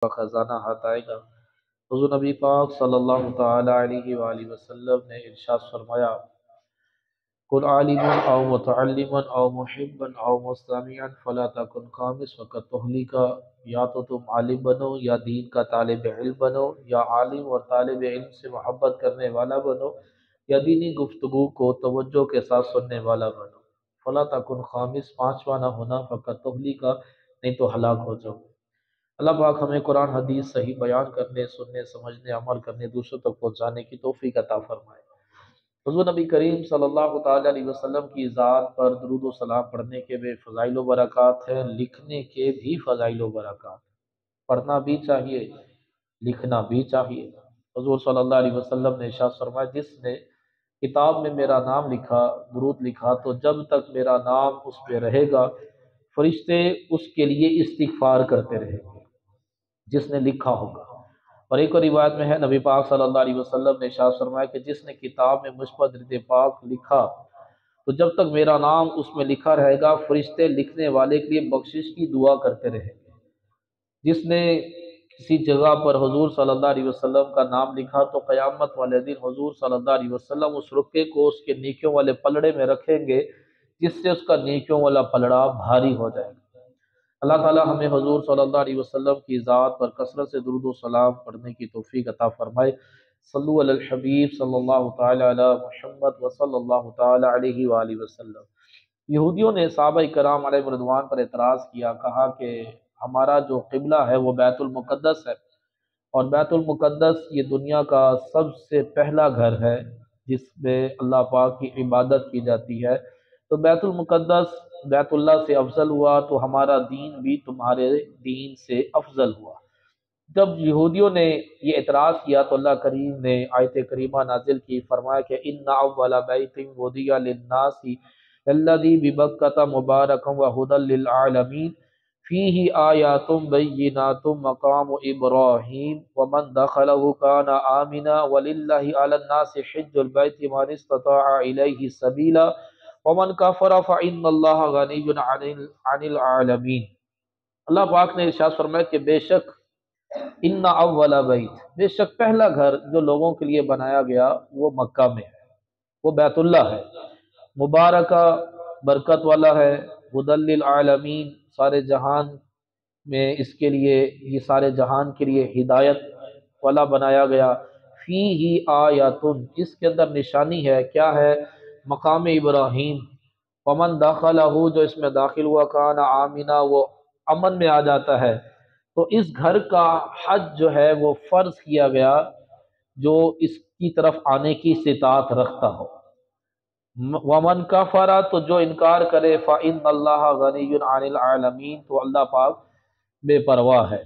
کا خزانہ ہاتھ آئے گا۔ حضور نبی پاک صلی اللہ تعالی علیہ وآلہ وسلم نے ارشاد فرمایا، کن عالما او متعلما او محبا او مستمعا فلا تکن خامس وقت تہلی کا، یا تو تم عالم بنو یا دین کا طالب علم بنو، یا عالم اور طالب علم سے محبت کرنے والا بنو، یا دینی گفتگو کو توجہ کے ساتھ سننے والا بنو۔ فلا تکن خامس، پانچواں نہ ہونا، فقط تہلی کا، نہیں تو ہلاک ہو جاؤ۔ اللہ پاک ہمیں قرآن حدیث صحیح بیان کرنے، سننے، سمجھنے، عمل کرنے، دوسروں تک پہنچانے کی توفیق عطا فرمائے۔ حضور نبی کریم صلی اللہ تعالی علیہ وسلم کی ذات پر درود و سلام پڑھنے کے بھی فضائل و برکات ہیں، لکھنے کے بھی فضائل و برکات ہیں۔ پڑھنا بھی چاہیے، لکھنا بھی چاہیے۔ حضور صلی اللہ علیہ وسلم نے ارشاد فرمایا، جس نے کتاب میں میرا نام لکھا، درود لکھا، تو جب تک میرا نام اس پہ رہے گا فرشتے اس کے لیے استغفار کرتے رہیں گے، جس نے لکھا ہوگا۔ اور ایک اور روایت میں ہے، نبی پاک صلی اللہ علیہ وسلم نے ارشاد فرمایا کہ جس نے کتاب میں مجھ پر درود پاک لکھا تو جب تک میرا نام اس میں لکھا رہے گا فرشتے لکھنے والے کے لیے بخشش کی دعا کرتے رہیں گے۔ جس نے کسی جگہ پر حضور صلی اللہ علیہ وسلم کا نام لکھا تو قیامت والے دن حضور صلی اللہ علیہ وسلم اس رکے کو اس کے نیکیوں والے پلڑے میں رکھیں گے، جس سے اس کا نیکیوں والا پلڑا بھاری ہو جائے گا۔ اللہ تعالی ہمیں حضور صلی اللہ علیہ وسلم کی ذات پر کثرت سے درود و سلام پڑھنے کی توفیق عطا فرمائے۔ صلو علی الحبیب صلی اللہ تعالی علی محمد وصلی اللہ تعالی علیہ وآلہ وسلم۔ یہودیوں نے صحابہ کرام علیہ رضوان پر اعتراض کیا، کہا کہ ہمارا جو قبلہ ہے وہ بیت المقدس ہے، اور بیت المقدس یہ دنیا کا سب سے پہلا گھر ہے جس میں اللہ پاک کی عبادت کی جاتی ہے، تو بیت المقدس بیت اللہ سے افضل ہوا تو ہمارا دین بھی تمہارے دین سے افضل ہوا۔ جب یہودیوں نے یہ اعتراض کیا تو اللہ کریم نے آیت کریمہ نازل کی، فرمایا کہ ان اول بیت وضع للناس الذی ببکۃ مبارکا وہدی للعالمین فیہ آیات بینات مقام ابراہیم ومن دخلہ کان آمنا وللہ علی الناس حج البیت من استطاع الیہ سبیلا ومن کفر فإن اللہ غنی عن العالمین۔ اللہ پاک نے ارشاد فرمایا کہ بے شک ان اول بیت، بے شک پہلا گھر جو لوگوں کے لیے بنایا گیا وہ مکہ میں ہے، وہ بیت اللہ ہے، مبارکہ برکت والا ہے، ہدی للعالمین سارے جہان میں اس کے لیے، یہ سارے جہان کے لیے ہدایت والا بنایا گیا۔ فیہ آیات، اس کے اندر نشانی ہے، کیا ہے؟ مقام ابراہیم، ومن داخلہ، جو اس میں داخل ہوا، کان آمنا، وہ امن میں آ جاتا ہے۔ تو اس گھر کا حج جو ہے وہ فرض کیا گیا جو اس کی طرف آنے کی استطاعت رکھتا ہو۔ ومن کفر، تو جو انکار کرے، فإن اللہ غنی عن العالمین، تو اللہ پاک بے پرواہ ہے۔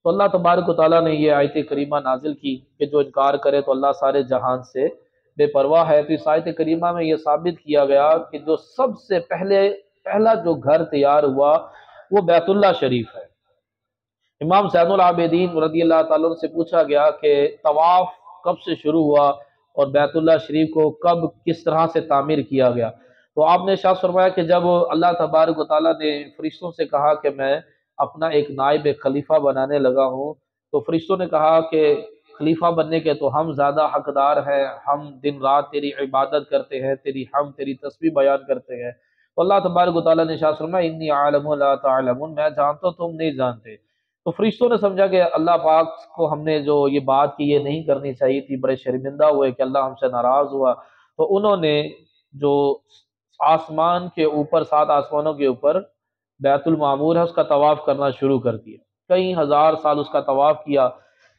تو اللہ تبارک و تعالیٰ نے یہ آیت کریمہ نازل کی کہ جو انکار کرے تو اللہ سارے جہان سے بے پرواہ ہے۔ تو اس آیت کریمہ میں یہ ثابت کیا گیا کہ جو سب سے پہلا جو گھر تیار ہوا وہ بیت اللہ شریف ہے۔ امام زین العابدین رضی اللہ تعالیٰ عنہ سے پوچھا گیا کہ طواف کب سے شروع ہوا اور بیت اللہ شریف کو کب کس طرح سے تعمیر کیا گیا؟ تو آپ نے ارشاد فرمایا کہ جب اللہ تبارک و تعالیٰ نے فرشتوں سے کہا کہ میں اپنا ایک نائب خلیفہ بنانے لگا ہوں، تو فرشتوں نے کہا کہ خلیفہ بننے کے تو ہم زیادہ حقدار ہیں، ہم دن رات تیری عبادت کرتے ہیں، تیری تسبیح بیان کرتے ہیں۔ تو اللہ تبارک و تعالیٰ نے ارشاد فرمایا انی اعلم لا تعلمون، میں جانتا ہوں تم نہیں جانتے۔ تو فرشتوں نے سمجھا کہ اللہ پاک کو ہم نے جو یہ بات کی یہ نہیں کرنی چاہیے تھی، بڑے شرمندہ ہوئے کہ اللہ ہم سے ناراض ہوا۔ تو انہوں نے جو آسمان کے اوپر، 7 آسمانوں کے اوپر بیت المعمور ہے اس کا طواف کرنا شروع کر دیا، کئی ہزار سال اس کا طواف کیا۔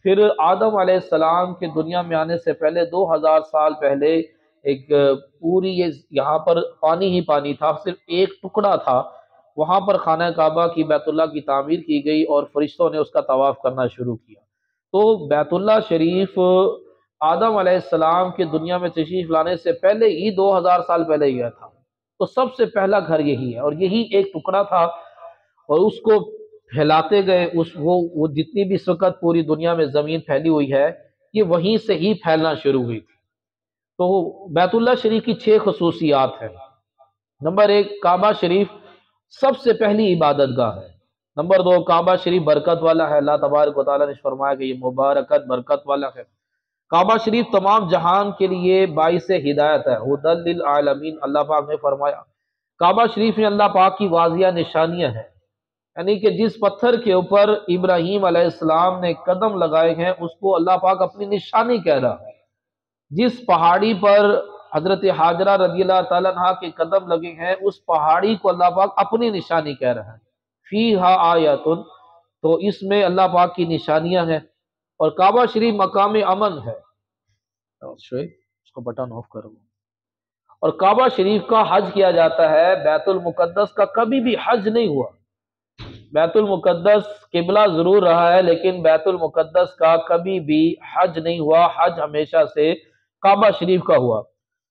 پھر آدم علیہ السلام کے دنیا میں آنے سے پہلے 2000 سال پہلے ایک پوری یہاں پر پانی ہی پانی تھا، صرف ایک ٹکڑا تھا، وہاں پر خانہ کعبہ کی بیت اللہ کی تعمیر کی گئی اور فرشتوں نے اس کا طواف کرنا شروع کیا۔ تو بیت اللہ شریف آدم علیہ السلام کے دنیا میں تشریف لانے سے پہلے ہی 2000 سال پہلے ہی گیا تھا۔ تو سب سے پہلا گھر یہی ہے، اور یہی ایک ٹکڑا تھا، اور اس کو پھیلاتے گئے، وہ جتنی بھی اس وقت پوری دنیا میں زمین پھیلی ہوئی ہے یہ وہیں سے ہی پھیلنا شروع ہوئی تھی۔ تو بیت اللہ شریف کی 6 خصوصیات ہیں۔ نمبر 1، کعبہ شریف سب سے پہلی عبادت گاہ ہے، نمبر 2، کعبہ شریف برکت والا ہے، اللہ تبارک و تعالیٰ نے فرمایا کہ یہ مبارکت برکت والا ہے۔ کعبہ شریف تمام جہان کے لیے باعث ہدایت ہے، ہدی للعالمین، اللہ پاک نے فرمایا۔ کعبہ شریف میں اللہ پاک کی واضح نشانیاں ہیں، یعنی کہ جس پتھر کے اوپر ابراہیم علیہ السلام نے قدم لگائے ہیں اس کو اللہ پاک اپنی نشانی کہہ رہا ہے۔ جس پہاڑی پر حضرت حاجرہ رضی اللہ تعالیٰ عنہ کے قدم لگے ہیں اس پہاڑی کو اللہ پاک اپنی نشانی کہہ رہا ہے۔ فیہا آیاتن، تو اس میں اللہ پاک کی نشانیاں ہیں، اور کعبہ شریف مقام امن ہے۔ شعیب اس کو بٹن آف کرو۔ اور کعبہ شریف کا حج کیا جاتا ہے، بیت المقدس کا کبھی بھی حج نہیں ہوا۔ بیت المقدس قبلہ ضرور رہا ہے لیکن بیت المقدس کا کبھی بھی حج نہیں ہوا، حج ہمیشہ سے کعبہ شریف کا ہوا۔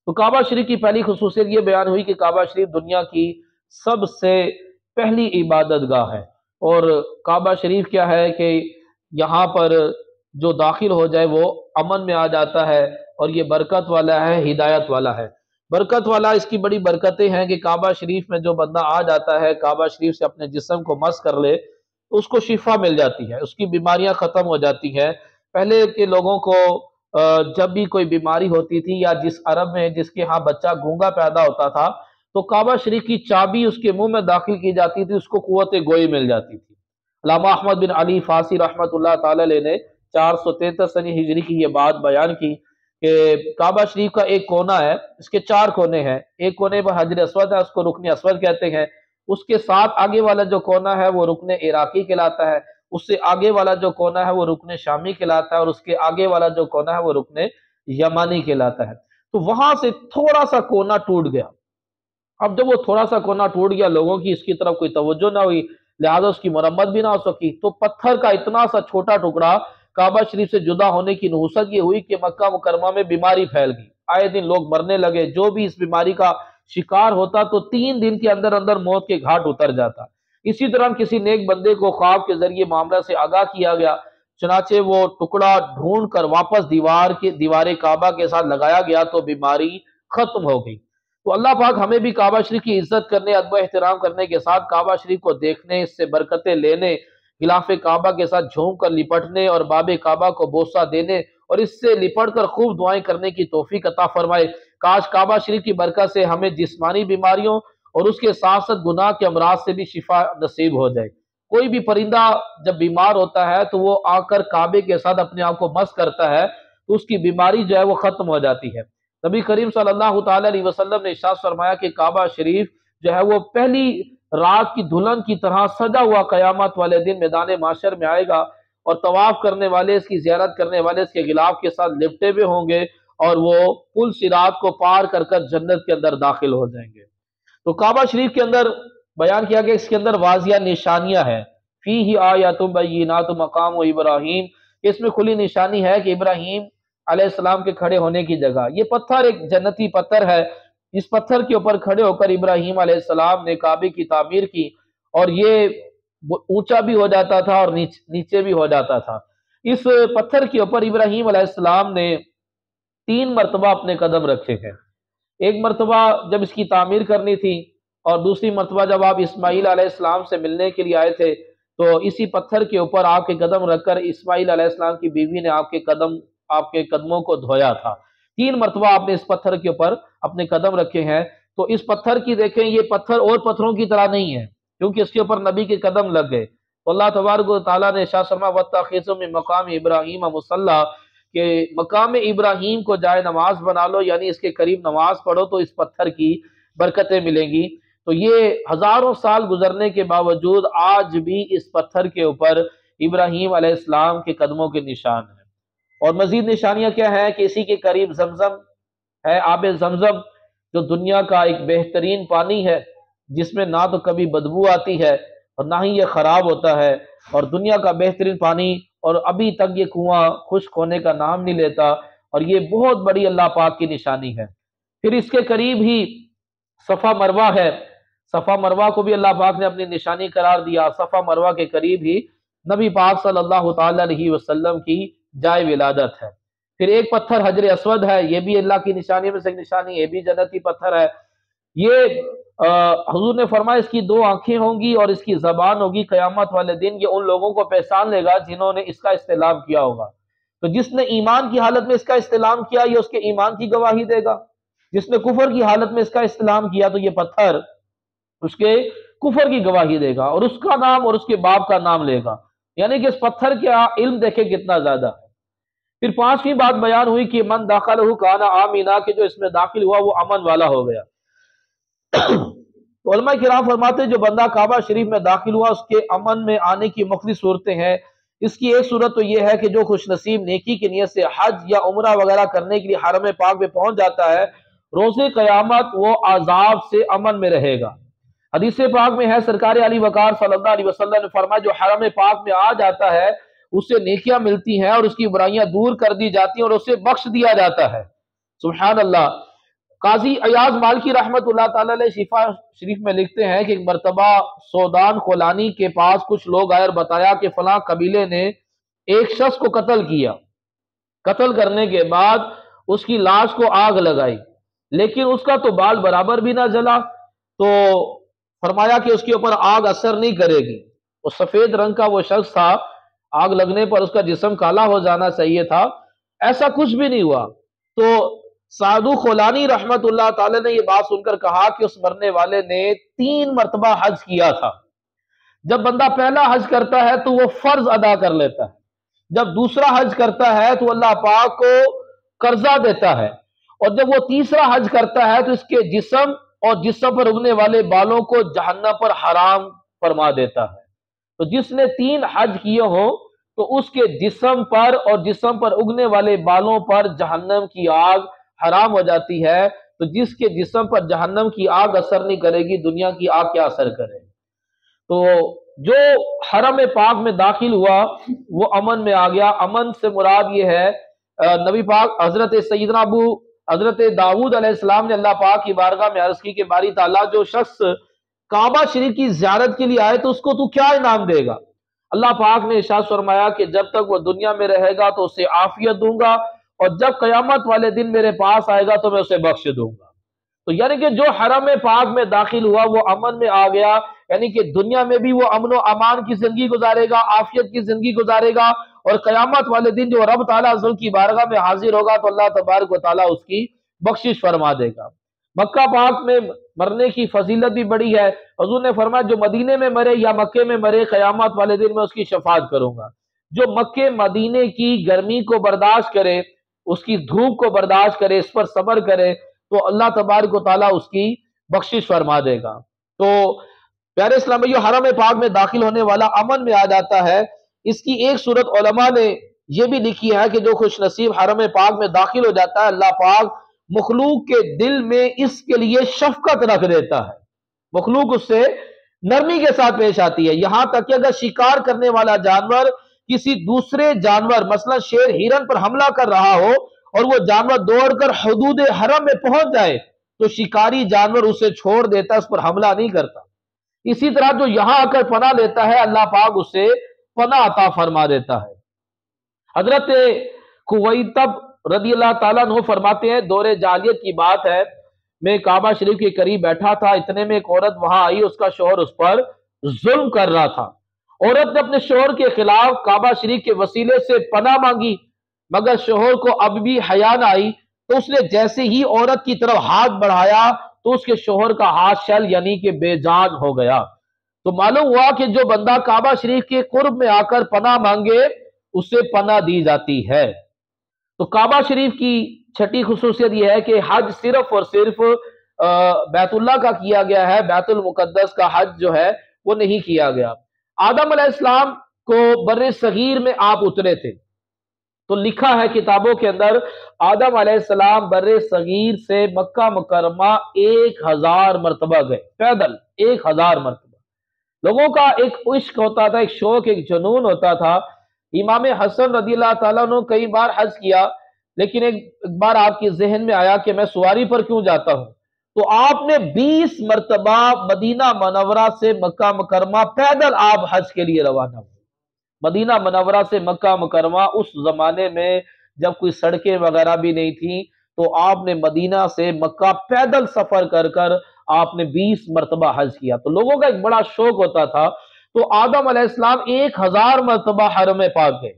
تو کعبہ شریف کی پہلی خصوصیت یہ بیان ہوئی کہ کعبہ شریف دنیا کی سب سے پہلی عبادت گاہ ہے، اور کعبہ شریف کیا ہے کہ یہاں پر جو داخل ہو جائے وہ امن میں آ جاتا ہے، اور یہ برکت والا ہے، ہدایت والا ہے۔ برکت والا، اس کی بڑی برکتیں ہیں کہ کعبہ شریف میں جو بندہ آ جاتا ہے، کعبہ شریف سے اپنے جسم کو مس کر لے تو اس کو شفا مل جاتی ہے، اس کی بیماریاں ختم ہو جاتی ہیں۔ پہلے کے لوگوں کو جب بھی کوئی بیماری ہوتی تھی، یا جس عرب میں جس کے ہاں بچہ گونگا پیدا ہوتا تھا تو کعبہ شریف کی چابی اس کے منہ میں داخل کی جاتی تھی، اس کو قوت گوئی مل جاتی تھی۔ علامہ احمد بن علی فاسی رحمۃ اللہ تعالی علیہ نے 433 سنی ہجری کی یہ بات بیان کی کہ کعبہ شریف کا ایک کونا ہے، اس کے 4 کونے ہیں، ایک کونے پر حجر اسود ہے، اس کو رکن اسود کہتے ہیں، اس کے ساتھ آگے والا جو کونا ہے وہ رکن عراقی کہلاتا ہے، اس سے آگے والا جو کونا ہے وہ رکن شامی کہلاتا ہے، اور اس کے آگے والا جو کونا ہے وہ رکن یمانی کہلاتا ہے۔ تو وہاں سے تھوڑا سا کونا ٹوٹ گیا۔ اب جب وہ تھوڑا سا کونا ٹوٹ گیا، لوگوں کی اس کی طرف کوئی توجہ نہ ہوئی، لہذا اس کی مرمت بھی نہ ہو سکی، تو پتھر کا اتنا سا چھوٹا ٹکڑا کعبہ شریف سے جدا ہونے کی نحوست یہ ہوئی کہ مکہ مکرمہ میں بیماری پھیل گئی، آئے دن لوگ مرنے لگے، جو بھی اس بیماری کا شکار ہوتا تو 3 دن کے اندر اندر موت کے گھاٹ اتر جاتا۔ اسی طرح کسی نیک بندے کو خواب کے ذریعے معاملہ سے آگاہ کیا گیا، چنانچہ وہ ٹکڑا ڈھونڈ کر واپس دیوار کعبہ کے ساتھ لگایا گیا تو بیماری ختم ہو گئی۔ تو اللہ پاک ہمیں بھی کعبہ شریف کی عزت کرنے، ادب و احترام کرنے کے ساتھ کعبہ شریف کو دیکھنے، اس سے برکتیں لینے، غلاف کعبہ کے ساتھ جھوم کر لپٹنے اور باب کعبہ کو بوسہ دینے اور اس سے لپٹ کر خوب دعائیں کرنے کی توفیق عطا فرمائے۔ کاش کعبہ شریف کی برکت سے ہمیں جسمانی بیماریوں اور اس کے ساتھ ساتھ گناہ کے امراض سے بھی شفا نصیب ہو جائے۔ کوئی بھی پرندہ جب بیمار ہوتا ہے تو وہ آ کر کعبے کے ساتھ اپنے آپ کو مس کرتا ہے تو اس کی بیماری جو ہے وہ ختم ہو جاتی ہے۔ نبی کریم صلی اللہ تعالی علیہ وسلم نے ارشاد فرمایا کہ کعبہ شریف جو ہے وہ پہلی رات کی دلہن کی طرح سجا ہوا قیامت والے دن میدان معاشر میں آئے گا، اور طواف کرنے والے، اس کی زیارت کرنے والے اس کے غلاف کے ساتھ لپٹے ہوئے ہوں گے، اور وہ پل صراط کو پار کر کر جنت کے اندر داخل ہو جائیں گے۔ تو کعبہ شریف کے اندر بیان کیا گیا اس کے اندر واضح نشانیاں ہیں، فیہ آیات بینات مقام و ابراہیم، اس میں کھلی نشانی ہے کہ ابراہیم علیہ السلام کے کھڑے ہونے کی جگہ، یہ پتھر ایک جنتی پتھر ہے، اس پتھر کے اوپر کھڑے ہو کر ابراہیم علیہ السلام نے کعبے کی تعمیر کی، اور یہ اونچا بھی ہو جاتا تھا اور نیچے بھی ہو جاتا تھا۔ اس پتھر کے اوپر ابراہیم علیہ السلام نے 3 مرتبہ اپنے قدم رکھے ہیں۔ ایک مرتبہ جب اس کی تعمیر کرنی تھی، اور دوسری مرتبہ جب آپ اسماعیل علیہ السلام سے ملنے کے لیے آئے تھے تو اسی پتھر کے اوپر آپ کے قدم رکھ کر اسماعیل علیہ السلام کی بیوی نے آپ کے قدموں کو دھویا تھا۔ 3 مرتبہ آپ نے اس پتھر کے اوپر اپنے قدم رکھے ہیں۔ تو اس پتھر کی دیکھیں، یہ پتھر اور پتھروں کی طرح نہیں ہے کیونکہ اس کے اوپر نبی کے قدم لگ گئے، تو اللہ تبارک و تعالیٰ نے ارشاد فرمایا وَاتَّخِذُوا مِن مَقَامِ إِبْرَاهِيمَ مُصَلًّى، کہ مقام ابراہیم کو جائے نماز بنا لو، یعنی اس کے قریب نماز پڑھو تو اس پتھر کی برکتیں ملیں گی۔ تو یہ ہزاروں سال گزرنے کے باوجود آج بھی اس پتھر کے اوپر ابراہیم علیہ السلام کے قدموں کے نشان ہیں۔ اور مزید نشانیاں کیا ہیں کہ اسی کے قریب زمزم ہے، آب زمزم، جو دنیا کا ایک بہترین پانی ہے، جس میں نہ تو کبھی بدبو آتی ہے اور نہ ہی یہ خراب ہوتا ہے، اور دنیا کا بہترین پانی، اور ابھی تک یہ کنواں خشک ہونے کا نام نہیں لیتا، اور یہ بہت بڑی اللہ پاک کی نشانی ہے۔ پھر اس کے قریب ہی صفا مروہ ہے، صفا مروہ کو بھی اللہ پاک نے اپنی نشانی قرار دیا۔ صفا مروہ کے قریب ہی نبی پاک صلی اللہ تعالی علیہ وسلم کی جائے ولادت ہے۔ پھر ایک پتھر حجر اسود ہے، یہ بھی اللہ کی نشانی میں سے ایک نشانی ہے، یہ بھی جنتی پتھر ہے۔ یہ حضور نے فرمایا اس کی دو آنکھیں ہوں گی اور اس کی زبان ہوگی، قیامت والے دن یہ ان لوگوں کو پہچان لے گا جنہوں نے اس کا استعلام کیا ہوگا۔ تو جس نے ایمان کی حالت میں اس کا استعلام کیا یہ اس کے ایمان کی گواہی دے گا، جس نے کفر کی حالت میں اس کا استعلام کیا تو یہ پتھر اس کے کفر کی گواہی دے گا اور اس کا نام اور اس کے باپ کا نام لے گا، یعنی کہ اس پتھر کا علم دیکھے کتنا زیادہ ہے۔ پھر پانچویں بات بیان ہوئی کہ من داخلہ کان آمنا، کہ جو اس میں داخل ہوا وہ امن والا ہو گیا۔ علماء کرام فرماتے ہیں جو بندہ کعبہ شریف میں داخل ہوا اس کے امن میں آنے کی مختلف صورتیں ہیں۔ اس کی ایک صورت تو یہ ہے کہ جو خوش نصیب نیکی کی نیت سے حج یا عمرہ وغیرہ کرنے کے لیے حرم پاک میں پہنچ جاتا ہے، روز قیامت وہ عذاب سے امن میں رہے گا۔ حدیث پاک میں ہے سرکار علی وقار صلی اللہ علیہ وسلم نے فرمایا جو حرم پاک میں آ جاتا ہے اسے نیکیاں ملتی ہیں اور اس کی برائیاں دور کر دی جاتی ہیں اور اسے بخش دیا جاتا ہے۔ سبحان اللہ۔ قاضی ایاز مالکی رحمت اللہ تعالی علیہ شفا شریف میں لکھتے ہیں کہ ایک مرتبہ سودان خولانی کے پاس کچھ لوگ آئے اور بتایا کہ فلاں قبیلے نے ایک شخص کو قتل کیا، قتل کرنے کے بعد اس کی لاش کو آگ لگائی لیکن اس کا تو بال برابر بھی نہ جلا، تو فرمایا کہ اس کے اوپر آگ اثر نہیں کرے گی۔ وہ سفید رنگ کا وہ شخص تھا، آگ لگنے پر اس کا جسم کالا ہو جانا چاہیے تھا، ایسا کچھ بھی نہیں ہوا۔ تو سعدو خولانی رحمت اللہ تعالی نے یہ بات سن کر کہا کہ اس مرنے والے نے 3 مرتبہ حج کیا تھا۔ جب بندہ پہلا حج کرتا ہے تو وہ فرض ادا کر لیتا ہے، جب دوسرا حج کرتا ہے تو اللہ پاک کو قرضہ دیتا ہے، اور جب وہ تیسرا حج کرتا ہے تو اس کے جسم اور جسم پر اگنے والے بالوں کو جہنم پر حرام فرما دیتا ہے۔ تو جس نے 3 حج کیے ہوں تو اس کے جسم پر اور جسم پر اگنے والے بالوں پر جہنم کی آگ حرام ہو جاتی ہے۔ تو جس کے جسم پر جہنم کی آگ اثر نہیں کرے گی دنیا کی آگ کیا اثر کرے؟ تو جو حرم پاک میں داخل ہوا وہ امن میں آ گیا۔ امن سے مراد یہ ہے نبی پاک حضرت سیدنا حضرت داؤد علیہ السلام نے اللہ پاک کی بارگاہ میں عرض کی کہ باری تعالیٰ جو شخص کعبہ شریف کی زیارت کے لیے آئے تو اس کو تو کیا انعام دے گا؟ اللہ پاک نے ارشاد فرمایا کہ جب تک وہ دنیا میں رہے گا تو اسے عافیت دوں گا اور جب قیامت والے دن میرے پاس آئے گا تو میں اسے بخش دوں گا۔ تو یعنی کہ جو حرم پاک میں داخل ہوا وہ امن میں آ گیا، یعنی کہ دنیا میں بھی وہ امن و امان کی زندگی گزارے گا، عافیت کی زندگی گزارے گا، اور قیامت والے دن جو رب تعالیٰ عز و جل کی بارگاہ میں حاضر ہوگا تو اللہ تبارک و تعالیٰ اس کی بخشش فرما دے گا۔ مکہ پاک میں مرنے کی فضیلت بھی بڑی ہے۔ حضور نے فرمایا جو مدینے میں مرے یا مکے میں مرے قیامت والے دن میں اس کی شفاعت کروں گا۔ جو مکے مدینے کی گرمی کو برداشت کرے، اس کی دھوپ کو برداشت کرے، اس پر صبر کرے تو اللہ تبارک و تعالیٰ اس کی بخشش فرما دے گا۔ تو پیارے اسلامیو، حرم پاک میں داخل ہونے والا امن میں آ جاتا ہے۔ اس کی ایک صورت علماء نے یہ بھی لکھی ہے کہ جو خوش نصیب حرم پاک میں داخل ہو جاتا ہے اللہ پاک مخلوق کے دل میں اس کے لیے شفقت رکھ دیتا ہے، مخلوق اس سے نرمی کے ساتھ پیش آتی ہے، یہاں تک کہ اگر شکار کرنے والا جانور کسی دوسرے جانور مثلا شیر ہرن پر حملہ کر رہا ہو اور وہ جانور دوڑ کر حدود حرم میں پہنچ جائے تو شکاری جانور اسے چھوڑ دیتا ہے، اس پر حملہ نہیں کرتا۔ اسی طرح جو یہاں آ کر پناہ لیتا ہے اللہ پاک اسے پناہ عطا فرما دیتا ہے۔ حضرت خویطب رضی اللہ تعالیٰ عنہ فرماتے ہیں دور جاہلیت کی بات ہے، میں کعبہ شریف کے قریب بیٹھا تھا، اتنے میں ایک عورت وہاں آئی، اس کا شوہر اس پر ظلم کر رہا تھا۔ عورت نے اپنے شوہر کے خلاف کعبہ شریف کے وسیلے سے پناہ مانگی، مگر شوہر کو اب بھی حیا نہ آئی، تو اس نے جیسے ہی عورت کی طرف ہاتھ بڑھایا تو اس کے شوہر کا ہاتھ شل یعنی کہ بے جان ہو گیا۔ تو معلوم ہوا کہ جو بندہ کعبہ شریف کے قرب میں آ کر پناہ مانگے اسے پناہ دی جاتی ہے۔ تو کعبہ شریف کی چھٹی خصوصیت یہ ہے کہ حج صرف اور صرف بیت اللہ کا کیا گیا ہے، بیت المقدس کا حج جو ہے وہ نہیں کیا گیا۔ آدم علیہ السلام کو بر صغیر میں آپ اترے تھے، تو لکھا ہے کتابوں کے اندر آدم علیہ السلام بر صغیر سے مکہ مکرمہ 1000 مرتبہ گئے، پیدل 1000 مرتبہ۔ لوگوں کا ایک عشق ہوتا تھا، ایک شوق، ایک جنون ہوتا تھا۔ امام حسن رضی اللہ تعالیٰ عنہ کئی بار حج کیا، لیکن ایک بار آپ کے ذہن میں آیا کہ میں سواری پر کیوں جاتا ہوں، تو آپ نے 20 مرتبہ مدینہ منورہ سے مکہ مکرمہ پیدل آپ حج کے لیے روانہ ہوئے۔ مدینہ منورہ سے مکہ مکرمہ اس زمانے میں جب کوئی سڑکیں وغیرہ بھی نہیں تھیں، تو آپ نے مدینہ سے مکہ پیدل سفر کر کر آپ نے 20 مرتبہ حج کیا۔ تو لوگوں کا ایک بڑا شوق ہوتا تھا، تو آدم علیہ السلام 1000 مرتبہ حرم پاک گئے،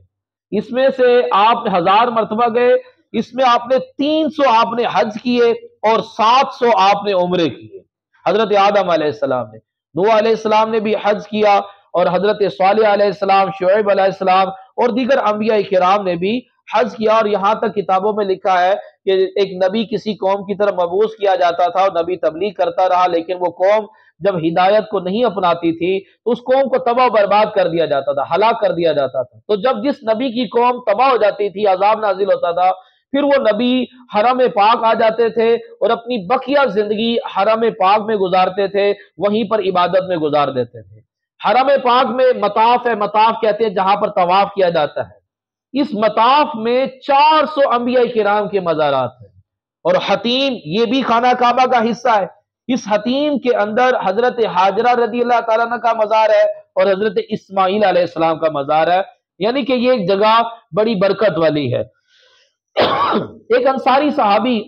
اس میں سے آپ 1000 مرتبہ گئے، اس میں آپ نے 300 آپ نے حج کیے اور 700 آپ نے عمرے کیے۔ حضرت آدم علیہ السلام نے، نوح علیہ السلام نے بھی حج کیا، اور حضرت صالح علیہ السلام، شعیب علیہ السلام اور دیگر انبیاء کرام نے بھی حج کیا۔ اور یہاں تک کتابوں میں لکھا ہے کہ ایک نبی کسی قوم کی طرف مبعوث کیا جاتا تھا اور نبی تبلیغ کرتا رہا، لیکن وہ قوم جب ہدایت کو نہیں اپناتی تھی تو اس قوم کو تباہ و برباد کر دیا جاتا تھا، ہلاک کر دیا جاتا تھا۔ تو جب جس نبی کی قوم تباہ ہو جاتی تھی، عذاب نازل ہوتا تھا، پھر وہ نبی حرم پاک آ جاتے تھے اور اپنی بقیہ زندگی حرم پاک میں گزارتے تھے، وہیں پر عبادت میں گزار دیتے تھے۔ حرم پاک میں مطاف ہے، مطاف کہتے ہیں جہاں پر طواف کیا جاتا ہے، اس مطاف میں 400 انبیاء کرام کے مزارات ہیں، اور حتیم یہ بھی خانہ کعبہ کا حصہ ہے۔ اس حتیم کے اندر حضرت حاجرہ رضی اللہ تعالیٰ عنہ کا مزار ہے اور حضرت اسماعیل علیہ السلام کا مزار ہے، یعنی کہ یہ ایک جگہ بڑی برکت والی ہے۔ ایک انصاری صحابی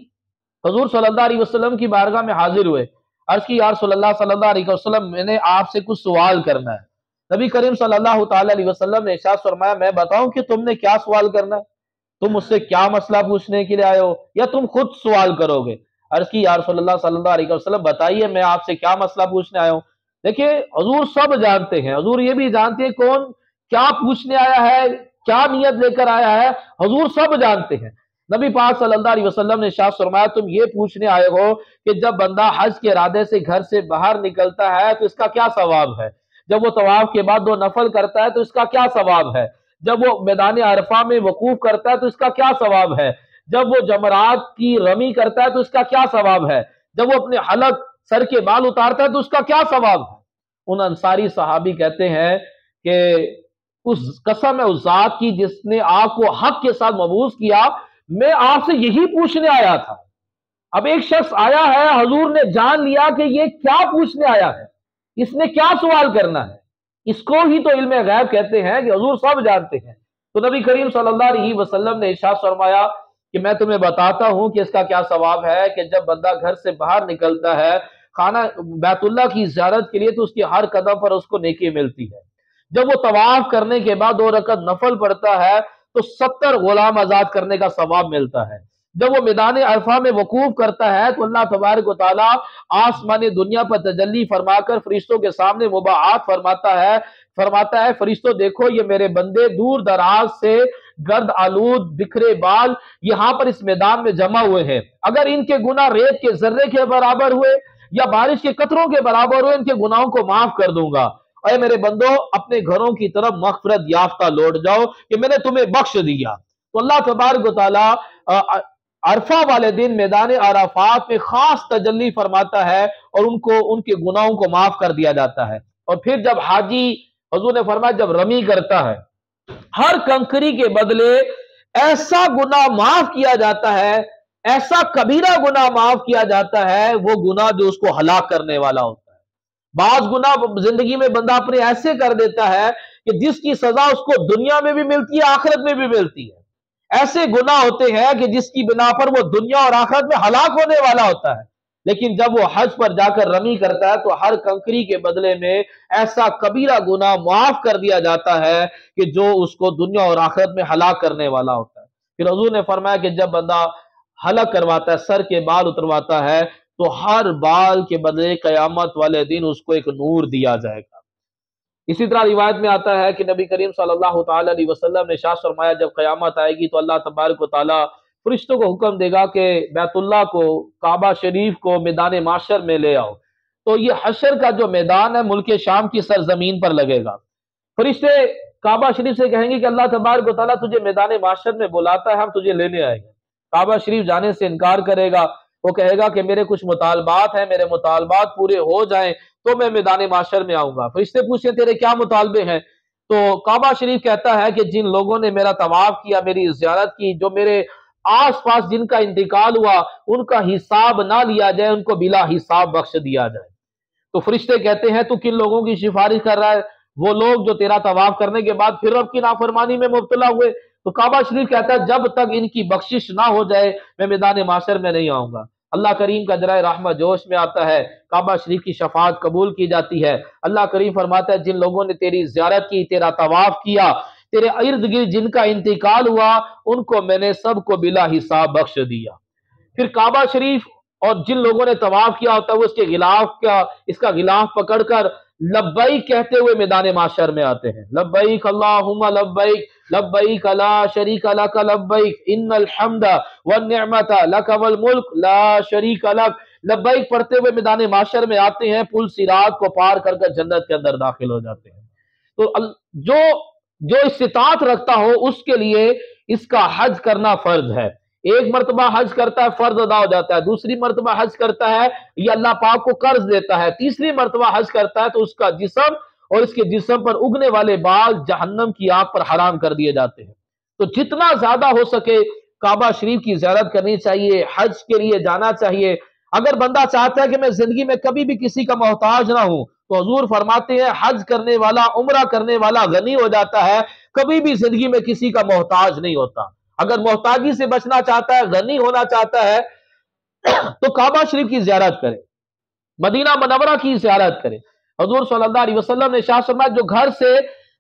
حضور صلی اللہ علیہ وسلم کی بارگاہ میں حاضر ہوئے، عرض کی یا رسول اللہ صلی اللہ علیہ وسلم، میں نے آپ سے کچھ سوال کرنا ہے۔ نبی کریم صلی اللہ تعالی علیہ وسلم نے ارشاد فرمایا، میں بتاؤں کہ تم نے کیا سوال کرنا ہے؟ تم مجھ سے کیا مسئلہ پوچھنے کے لیے آئے ہو یا تم خود سوال کرو گے؟ عرض کی یا رسول اللہ صلی اللہ علیہ وسلم، بتائیے میں آپ سے کیا مسئلہ پوچھنے آیا ہوں۔ دیکھیں حضور سب جانتے ہیں، حضور یہ بھی جانتے ہیں کون کیا پوچھنے آیا ہے، کیا نیت لے کر آیا ہے، حضور سب جانتے ہیں۔ نبی پاک صلی اللہ علیہ وسلم نے ارشاد فرمایا، تم یہ پوچھنے آئے ہو کہ جب بندہ حج کے ارادے سے گھر سے باہر نکلتا ہے تو اس کا کیا ثواب ہے، جب وہ طواف کے بعد 2 نفل کرتا ہے تو اس کا کیا ثواب ہے، جب وہ میدان عرفہ میں وقوف کرتا ہے تو اس کا کیا ثواب ہے، جب وہ جمرات کی رمی کرتا ہے تو اس کا کیا ثواب ہے، جب وہ اپنے حلق سر کے بال اتارتا ہے تو اس کا کیا ثواب ہے؟ ان انصاری صحابی کہتے ہیں کہ اس قسم ہے اس ذات کی جس نے آپ کو حق کے ساتھ مبعوث کیا، میں آپ سے یہی پوچھنے آیا تھا۔ اب ایک شخص آیا ہے، حضور نے جان لیا کہ یہ کیا پوچھنے آیا ہے، اس نے کیا سوال کرنا ہے، اس کو ہی تو علم غیب کہتے ہیں کہ حضور سب جانتے ہیں۔ تو نبی کریم صلی اللہ علیہ وسلم نے ارشاد فرمایا کہ میں تمہیں بتاتا ہوں کہ اس کا کیا ثواب ہے، کہ جب بندہ گھر سے باہر نکلتا ہے خانہ بیت اللہ کی زیارت کے لیے تو اس کی ہر قدم پر اس کو نیکی ملتی ہے۔ جب وہ طواف کرنے کے بعد 2 رکعت نفل پڑھتا ہے تو 70 غلام آزاد کرنے کا ثواب ملتا ہے۔ جب وہ میدان عرفہ میں وقوف کرتا ہے تو اللہ تبارک و تعالیٰ آسمان دنیا پر تجلی فرما کر فرشتوں کے سامنے مباحث فرماتا ہے فرشتوں دیکھو یہ میرے بندے دور دراز سے گرد آلود بکھرے بال یہاں پر اس میدان میں جمع ہوئے ہیں، اگر ان کے گناہ ریت کے ذرے کے برابر ہوئے یا بارش کے قطروں کے برابر ہوئے، ان کے گناہوں کو معاف کر دوں گا۔ اے میرے بندو اپنے گھروں کی طرف مغفرت یافتہ لوٹ جاؤ کہ میں نے تمہیں بخش دیا۔ تو اللہ تبارک و تعالیٰ عرفہ والے دن میدان عرفات میں خاص تجلی فرماتا ہے اور ان کے گناہوں کو معاف کر دیا جاتا ہے۔ اور پھر جب حاجی حضور نے فرمایا جب رمی کرتا ہے ہر کنکری کے بدلے ایسا گناہ معاف کیا جاتا ہے، ایسا کبیرہ گناہ معاف کیا جاتا ہے، وہ گناہ جو اس کو ہلاک کرنے والا ہوتا ہے۔ بعض گناہ زندگی میں بندہ اپنے ایسے کر دیتا ہے کہ جس کی سزا اس کو دنیا میں بھی ملتی ہے، آخرت میں بھی ملتی ہے۔ ایسے گناہ ہوتے ہیں کہ جس کی بنا پر وہ دنیا اور آخرت میں ہلاک ہونے والا ہوتا ہے، لیکن جب وہ حج پر جا کر رمی کرتا ہے تو ہر کنکری کے بدلے میں ایسا کبیرہ گناہ معاف کر دیا جاتا ہے کہ جو اس کو دنیا اور آخرت میں ہلاک کرنے والا ہوتا ہے۔ پھر حضور نے فرمایا کہ جب بندہ حلق کرواتا ہے، سر کے بال اترواتا ہے، تو ہر بال کے بدلے قیامت والے دن اس کو ایک نور دیا جائے گا۔ اسی طرح روایت میں آتا ہے کہ نبی کریم صلی اللہ تعالی علیہ وسلم نے ارشاد فرمایا جب قیامت آئے گی تو اللہ تبارک و تعالیٰ فرشتوں کو حکم دے گا کہ بیت اللہ کو، کعبہ شریف کو میدان معاشر میں لے آؤ۔ تو یہ حشر کا جو میدان ہے ملک شام کی سرزمین پر لگے گا۔ فرشتے کعبہ شریف سے کہیں گے کہ اللہ تبارک و تعالیٰ تجھے میدان معاشر میں بلاتا ہے، ہم تجھے لینے آئیں گے۔ کعبہ شریف جانے سے انکار کرے گا، وہ کہے گا کہ میرے کچھ مطالبات ہیں، میرے مطالبات پورے ہو جائیں تو میں میدان معاشر میں آؤں گا۔ فرشتے پوچھیں تیرے کیا مطالبے ہیں؟ تو کعبہ شریف کہتا ہے کہ جن لوگوں نے میرا طواف کیا، میری زیارت کی، جو میرے آس پاس جن کا انتقال ہوا، ان کا حساب نہ لیا جائے، ان کو بلا حساب بخش دیا جائے۔ تو فرشتے کہتے ہیں تو کن لوگوں کی سفارش کر رہا ہے؟ وہ لوگ جو تیرا طواف کرنے کے بعد پھر رب کی نافرمانی میں مبتلا ہوئے۔ تو کعبہ شریف کہتا ہے جب تک ان کی بخشش نہ ہو جائے میں میدان معاشر میں نہیں آؤں گا۔ اللہ کریم کا ذرائع رحمت جوش میں آتا ہے، کعبہ شریف کی شفاعت قبول کی جاتی ہے۔ اللہ کریم فرماتا ہے جن لوگوں نے تیری زیارت کی، تیرا طواف کیا، تیرے ارد گرد جن کا انتقال ہوا، ان کو میں نے سب کو بلا حساب بخش دیا۔ پھر کعبہ شریف اور جن لوگوں نے طواف کیا ہوتا ہے وہ اس کا غلاف پکڑ کر لبیک کہتے ہوئے میدان معاشر میں آتے ہیں، لبیک اللہم لبیک لبیک لا شریک لک لبیک ان الحمد والنعمت لک والملک لا شریک لک، لبیک پڑھتے ہوئے میدان معاشر میں آتے ہیں، پل صراط کو پار کر کر جنت کے اندر داخل ہو جاتے ہیں۔ تو جو استطاعت رکھتا ہو اس کے لیے اس کا حج کرنا فرض ہے۔ ایک مرتبہ حج کرتا ہے فرض ادا ہو جاتا ہے، دوسری مرتبہ حج کرتا ہے یہ اللہ پاک کو قرض دیتا ہے، تیسری مرتبہ حج کرتا ہے تو اس کا جسم اور اس کے جسم پر اگنے والے بال جہنم کی آگ پر حرام کر دیے جاتے ہیں۔ تو جتنا زیادہ ہو سکے کعبہ شریف کی زیارت کرنی چاہیے، حج کے لیے جانا چاہیے۔ اگر بندہ چاہتا ہے کہ میں زندگی میں کبھی بھی کسی کا محتاج نہ ہوں تو حضور فرماتے ہیں حج کرنے والا، عمرہ کرنے والا غنی ہو جاتا ہے، کبھی بھی زندگی میں کسی کا محتاج نہیں ہوتا۔ اگر محتاجی سے بچنا چاہتا ہے، غنی ہونا چاہتا ہے تو کعبہ شریف کی زیارت کرے، مدینہ منورہ کی زیارت کرے۔ حضور صلی اللہ علیہ وسلم نے ارشاد فرمایا جو گھر سے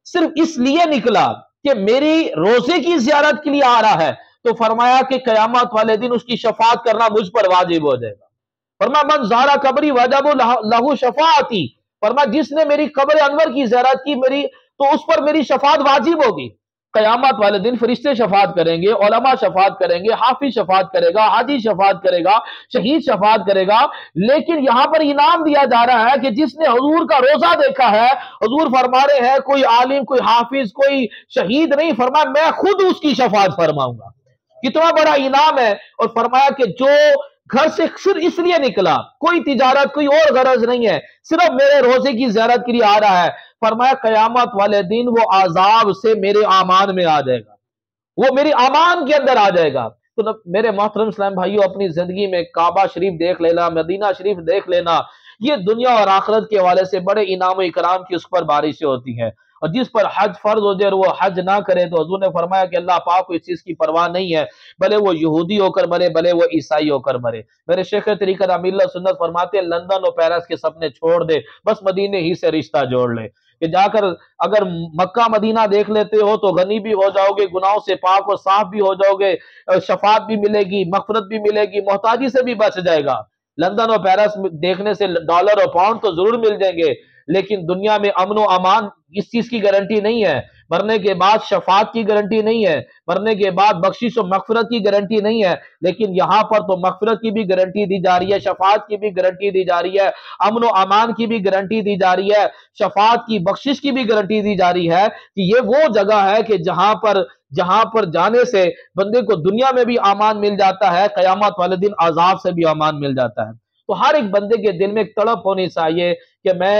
صرف اس لیے نکلا کہ میری روزے کی زیارت کے لیے آ رہا ہے تو فرمایا کہ قیامت والے دن اس کی شفاعت کرنا مجھ پر واجب ہو جائے گا۔ فرمایا من زارا قبری وجب لہو شفاعتی، فرمایا جس نے میری قبر انور کی زیارت کی تو اس پر میری شفاعت واجب ہوگی۔ قیامت والے دن فرشتے شفاعت کریں گے، علماء شفاعت کریں گے، حافظ شفاعت کرے گا، حاجی شفاعت کرے گا، شہید شفاعت کرے گا، لیکن یہاں پر انعام دیا جا رہا ہے کہ جس نے حضور کا روزہ دیکھا ہے، حضور فرما رہے ہیں کوئی عالم، کوئی حافظ، کوئی شہید نہیں، فرمایا میں خود اس کی شفاعت فرماؤں گا۔ کتنا بڑا انعام ہے۔ اور فرمایا کہ جو گھر سے صرف اس لیے نکلا، کوئی تجارت، کوئی اور غرض نہیں ہے، صرف میرے روزے کی زیارت کے لیے آ رہا ہے، فرمایا قیامت والے دن وہ عذاب سے میرے امان میں آ جائے گا، وہ میری امان کے اندر آ جائے گا۔ تو میرے محترم اسلام بھائیوں، اپنی زندگی میں کعبہ شریف دیکھ لینا، مدینہ شریف دیکھ لینا، یہ دنیا اور آخرت کے حوالے سے بڑے انعام و اکرام کی اس پر بارشیں ہوتی ہیں۔ اور جس پر حج فرض ہو جائے اور وہ حج نہ کرے تو حضور نے فرمایا کہ اللہ پاک کو اس چیز کی پرواہ نہیں ہے، بھلے وہ یہودی ہو کر مرے، بھلے وہ عیسائی ہو کر مرے۔ میرے شیخ طریقت امیر اللہ سنت فرماتے ہیں لندن اور پیرس کے سپنے چھوڑ دے، بس مدینے ہی سے رشتہ جوڑ لے، کہ جا کر اگر مکہ مدینہ دیکھ لیتے ہو تو غنی بھی ہو جاؤ گے، گناہوں سے پاک اور صاف بھی ہو جاؤ گے، شفاعت بھی ملے گی، مغفرت بھی ملے گی، محتاجی سے بھی بچ جائے گا۔ لندن اور پیرس دیکھنے سے ڈالر اور پاؤنڈ تو ضرور مل جائیں گے، لیکن دنیا میں امن و امان اس چیز کی گارنٹی نہیں ہے، مرنے کے بعد شفاعت کی گارنٹی نہیں ہے، مرنے کے بعد بخشش و مغفرت کی گارنٹی نہیں ہے، لیکن یہاں پر تو مغفرت کی بھی گارنٹی دی جا رہی ہے، شفاعت کی بھی گارنٹی دی جا رہی ہے، امن و امان کی بھی گارنٹی دی جا رہی ہے، شفاعت کی، بخشش کی بھی گارنٹی دی جا رہی ہے کہ یہ وہ جگہ ہے کہ جہاں پر جانے سے بندے کو دنیا میں بھی امان مل جاتا ہے، قیامت والے دن عذاب سے بھی امان مل جاتا ہے۔ تو ہر ایک بندے کے دل میں ایک تڑپ ہونی چاہیے کہ میں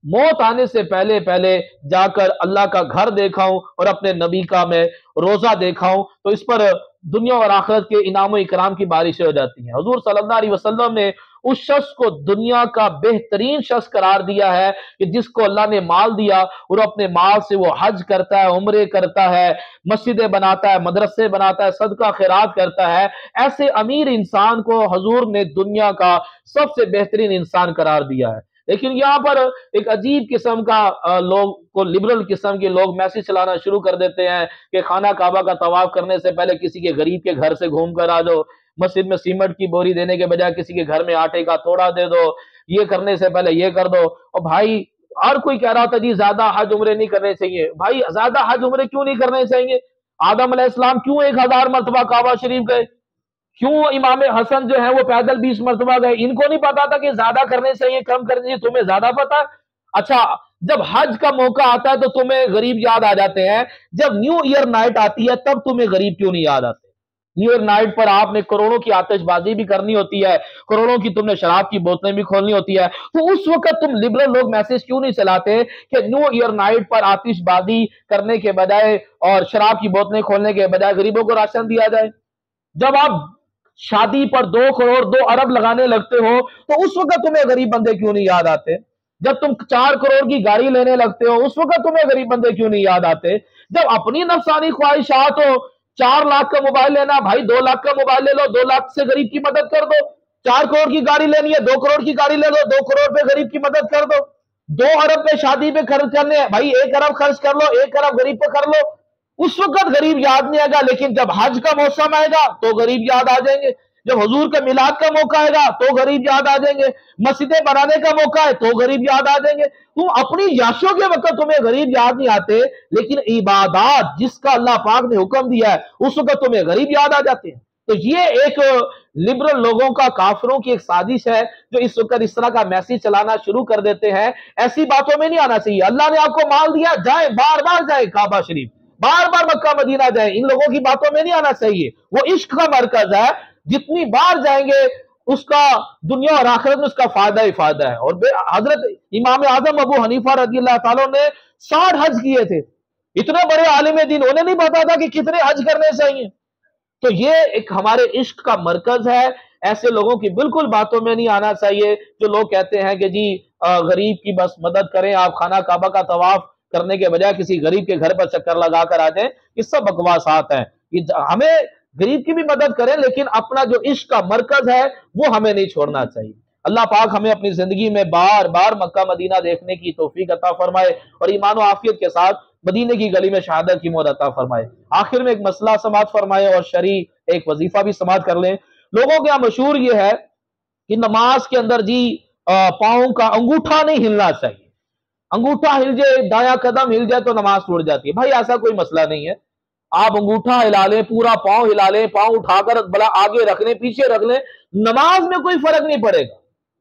موت آنے سے پہلے جا کر اللہ کا گھر دیکھاؤں اور اپنے نبی کا میں روزہ دیکھاؤں، تو اس پر دنیا اور آخرت کے انعام و اکرام کی بارشیں ہو جاتی ہیں۔ حضور صلی اللہ علیہ وسلم نے اس شخص کو دنیا کا بہترین شخص قرار دیا ہے کہ جس کو اللہ نے مال دیا اور اپنے مال سے وہ حج کرتا ہے، عمرے کرتا ہے، مسجدیں بناتا ہے، مدرسے بناتا ہے، صدقہ خیرات کرتا ہے، ایسے امیر انسان کو حضور نے دنیا کا سب سے بہترین انسان قرار دیا ہے۔ لیکن یہاں پر ایک عجیب قسم کا لوگ کو لبرل قسم کے لوگ میسج چلانا شروع کر دیتے ہیں کہ خانہ کعبہ کا طواف کرنے سے پہلے کسی کے غریب کے گھر سے گھوم کر آ جاؤ، مسجد میں سیمنٹ کی بوری دینے کے بجائے کسی کے گھر میں آٹے کا توڑا دے دو، یہ کرنے سے پہلے یہ کر دو۔ اور بھائی ہر کوئی کہہ رہا تھا جی زیادہ حج عمرے نہیں کرنے چاہیے، بھائی زیادہ حج عمرے کیوں نہیں کرنے چاہیے؟ آدم علیہ السلام کیوں 1000 مرتبہ کعبہ شریف گئے؟ کیوں امام حسن جو ہے وہ پیدل 20 مرتبہ گئے؟ ان کو نہیں پتا تھا کہ زیادہ کرنے چاہیے کم کرنے چاہیے؟ تمہیں زیادہ پتا؟ اچھا جب حج کا موقع آتا ہے تو تمہیں غریب یاد آ جاتے ہیں، جب نیو ایئر نائٹ آتی ہے تب تمہیں غریب کیوں نہیں یاد آتے؟ نیو ایئر نائٹ پر آپ نے کروڑوں کی آتش بازی بھی کرنی ہوتی ہے، کروڑوں کی تم نے شراب کی بوتلیں بھی کھولنی ہوتی ہے، تو اس وقت تم لبرل لوگ میسج کیوں نہیں چلاتے کہ نیو ایئر نائٹ پر آتش بازی کرنے کے بجائے اور شراب کی بوتلیں کھولنے کے بجائے غریبوں کو راشن دیا جائے؟ جب آپ شادی پر 2 کروڑ 2 ارب لگانے لگتے ہو تو اس وقت تمہیں غریب بندے کیوں نہیں یاد آتے؟ جب تم 4 کروڑ کی گاڑی لینے لگتے ہو اس وقت تمہیں غریب بندے کیوں نہیں یاد آتے؟ جب اپنی نفسانی خواہشات ہو، 4 لاکھ کا موبائل لینا، بھائی 2 لاکھ کا موبائل لے لو، 2 لاکھ سے غریب کی مدد کر دو، 4 کروڑ کی گاڑی لینی ہے، 2 کروڑ کی گاڑی لے لو، 2 کروڑ پہ غریب کی مدد کر دو، 2 ارب پہ شادی پہ خرچ کرنے ہیں بھائی، 1 ارب خرچ کر لو، 1 ارب غریب پہ کر لو، اس وقت غریب یاد نہیں آئے گا، لیکن جب حج کا موسم آئے گا تو غریب یاد آ جائیں گے، جب حضور کا میلاد کا موقع آئے گا تو غریب یاد آ جائیں گے، مسجدیں بنانے کا موقع ہے تو غریب یاد آ جائیں گے۔ تم اپنی یاشوں کے وقت تمہیں غریب یاد نہیں آتے، لیکن عبادات جس کا اللہ پاک نے حکم دیا ہے اس وقت تمہیں غریب یاد آ جاتے ہیں۔ تو یہ ایک لبرل لوگوں کا، کافروں کی ایک سازش ہے جو اس وقت اس طرح کا میسیج چلانا شروع کر دیتے ہیں۔ ایسی باتوں میں نہیں آنا چاہیے۔ اللہ نے آپ کو مال دیا، جائیں، بار بار جائیں کعبہ شریف، بار بار مکہ مدینہ جائیں، ان لوگوں کی باتوں میں نہیں آنا چاہیے۔ وہ عشق کا مرکز ہے، جتنی بار جائیں گے اس کا دنیا اور آخرت میں اس کا فائدہ ہی فائدہ ہے۔ اور حضرت امام اعظم ابو حنیفہ رضی اللہ تعالیٰ نے 60 حج کیے تھے، اتنے بڑے عالم دین، انہیں نہیں پتا تھا کہ کتنے حج کرنے چاہیے۔ تو یہ ایک ہمارے عشق کا مرکز ہے، ایسے لوگوں کی بالکل باتوں میں نہیں آنا چاہیے جو لوگ کہتے ہیں کہ جی غریب کی بس مدد کریں، آپ خانہ کعبہ کا طواف کرنے کے بجائے کسی غریب کے گھر پر چکر لگا کر آ جائیں، یہ سب بکواسات ہیں۔ ہمیں غریب کی بھی مدد کریں، لیکن اپنا جو عشق کا مرکز ہے وہ ہمیں نہیں چھوڑنا چاہیے۔ اللہ پاک ہمیں اپنی زندگی میں بار بار مکہ مدینہ دیکھنے کی توفیق عطا فرمائے اور ایمان و عافیت کے ساتھ مدینے کی گلی میں شہادت کی موت عطا فرمائے۔ آخر میں ایک مسئلہ سماعت فرمائے اور شرعی ایک وظیفہ بھی سماعت کر لیں۔ لوگوں کے یہاں مشہور یہ ہے کہ نماز کے اندر جی پاؤں کا انگوٹھا نہیں ہلنا چاہیے، انگوٹھا ہل جائے، دایاں قدم ہل جائے تو نماز ٹوٹ جاتی ہے۔ بھائی ایسا کوئی مسئلہ نہیں ہے، آپ انگوٹھا ہلا لیں، پورا پاؤں ہلا لیں، پاؤں اٹھا کر بلا آگے رکھ لیں، پیچھے رکھ لیں، نماز میں کوئی فرق نہیں پڑے گا۔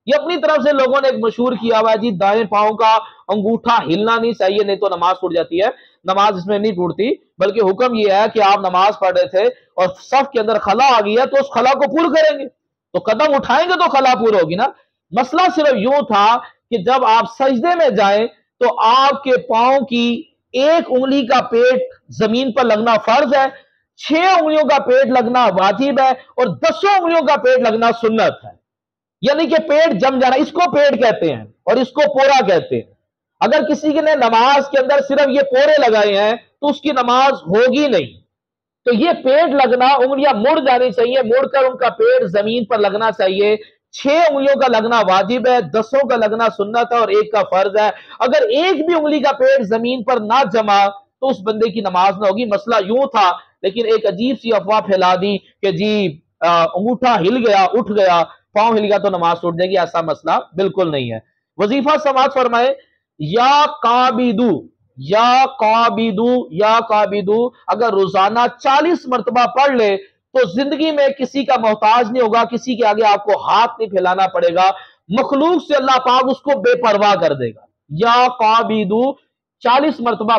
یہ اپنی طرف سے لوگوں نے ایک مشہور کیا ہوا ہے جی دائیں پاؤں کا انگوٹھا ہلنا نہیں چاہیے نہیں تو نماز ٹوٹ جاتی ہے۔ نماز اس میں نہیں ٹوٹتی، بلکہ حکم یہ ہے کہ آپ نماز پڑھ رہے تھے اور صف کے اندر خلا آ گئی ہے تو اس خلا کو پور کریں گے، تو قدم اٹھائیں گے تو خلا پور ہوگی نا۔ مسئلہ صرف یوں تھا کہ جب آپ سجدے میں جائیں تو آپ کے پاؤں کی 1 انگلی کا پیٹ زمین پر لگنا فرض ہے، 6 انگلیوں کا پیٹ لگنا واجب ہے اور 10 انگلیوں کا پیٹ لگنا سنت ہے۔ یعنی کہ پیٹ جم جانا، اس کو پیٹ کہتے ہیں اور اس کو پورا کہتے ہیں۔ اگر کسی نے نماز کے اندر صرف یہ پورے لگائے ہیں تو اس کی نماز ہوگی نہیں۔ تو یہ پیٹ لگنا، انگلیاں مڑ جانی چاہیے، مڑ کر ان کا پیٹ زمین پر لگنا چاہیے۔ 6 انگلیوں کا لگنا واجب ہے، 10 کا لگنا سنت ہے اور 1 کا فرض ہے۔ اگر 1 بھی انگلی کا پیٹ زمین پر نہ جما تو اس بندے کی نماز نہ ہوگی۔ مسئلہ یوں تھا، لیکن ایک عجیب سی افواہ پھیلا دی کہ جی انگوٹھا ہل گیا، اٹھ گیا، پاؤں ہل گیا تو نماز ٹوٹ جائے گی۔ ایسا مسئلہ بالکل نہیں ہے۔ وظیفہ سماعت فرمائے، یا قابدو، یا قابدو، یا قابدو، اگر روزانہ 40 مرتبہ پڑھ لے تو زندگی میں کسی کا محتاج نہیں ہوگا، کسی کے آگے آپ کو ہاتھ نہیں پھیلانا پڑے گا، مخلوق سے اللہ پاک اس کو بے پرواہ کر دے گا۔ یا قابدو 40 مرتبہ